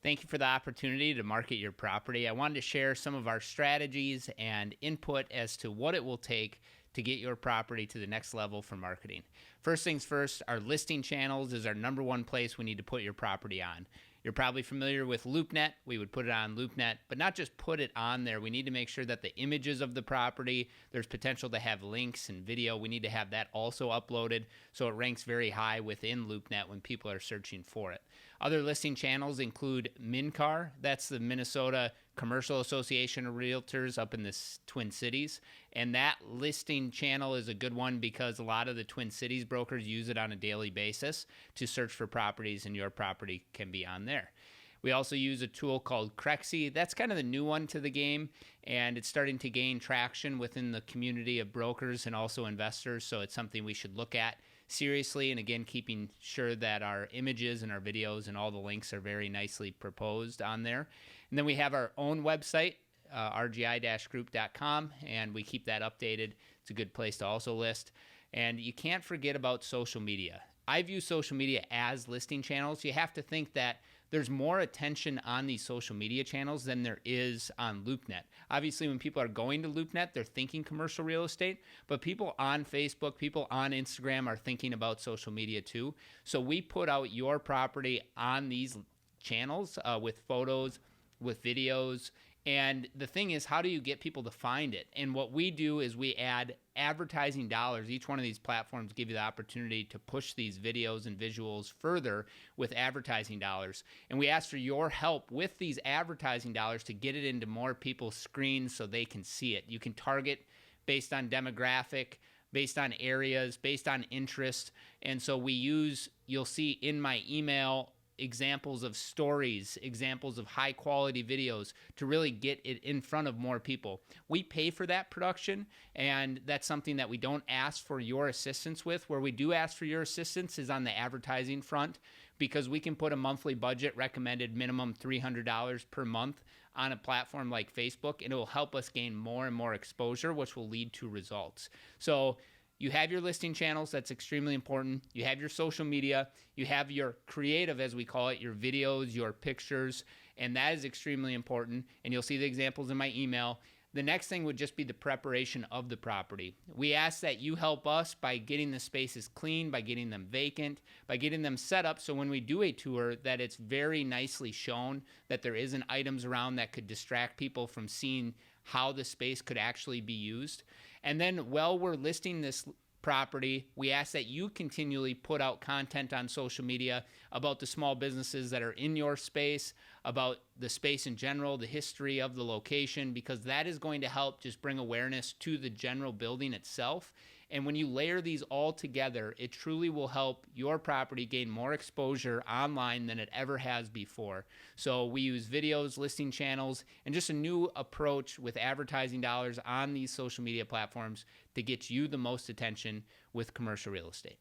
Thank you for the opportunity to market your property. I wanted to share some of our strategies and input as to what it will take to get your property to the next level for marketing. First things first, our listing channels is our number one place we need to put your property on. You're probably familiar with LoopNet. We would put it on LoopNet, but not just put it on there. We need to make sure that the images of the property, there's potential to have links and video. We need to have that also uploaded so it ranks very high within LoopNet when people are searching for it. Other listing channels include MinCar. That's the Minnesota Commercial Association of Realtors up in the Twin Cities. And that listing channel is a good one because a lot of the Twin Cities brokers use it on a daily basis to search for properties, and your property can be on there. We also use a tool called Crexy. That's kind of the new one to the game, and it's starting to gain traction within the community of brokers and also investors, so it's something we should look at seriously, and again, keeping sure that our images and our videos and all the links are very nicely proposed on there. And then we have our own website, rgi-group.com, and we keep that updated. It's a good place to also list. And you can't forget about social media. I view social media as listing channels. You have to think that there's more attention on these social media channels than there is on LoopNet. Obviously, when people are going to LoopNet, they're thinking commercial real estate, but people on Facebook, people on Instagram are thinking about social media too. So we put out your property on these channels with photos, with videos. And the thing is, how do you get people to find it? And what we do is we add advertising dollars. Each one of these platforms give you the opportunity to push these videos and visuals further with advertising dollars. And we ask for your help with these advertising dollars to get it into more people's screens so they can see it. You can target based on demographic, based on areas, based on interest. And so you'll see in my email, examples of stories, examples of high quality videos to really get it in front of more people. We pay for that production, and that's something that we don't ask for your assistance with. Where we do ask for your assistance is on the advertising front, because we can put a monthly budget, recommended minimum $300 per month, on a platform like Facebook, and it will help us gain more and more exposure, which will lead to results. So you have your listing channels, that's extremely important. You have your social media, you have your creative, as we call it, your videos, your pictures, and that is extremely important. And you'll see the examples in my email. The next thing would just be the preparation of the property. We ask that you help us by getting the spaces clean, by getting them vacant, by getting them set up so when we do a tour that it's very nicely shown, that there isn't items around that could distract people from seeing how the space could actually be used. And then while we're listing this property, we ask that you continually put out content on social media about the small businesses that are in your space, about the space in general, the history of the location, because that is going to help just bring awareness to the general building itself. And when you layer these all together, it truly will help your property gain more exposure online than it ever has before. So we use videos, listing channels, and just a new approach with advertising dollars on these social media platforms to get you the most attention with commercial real estate.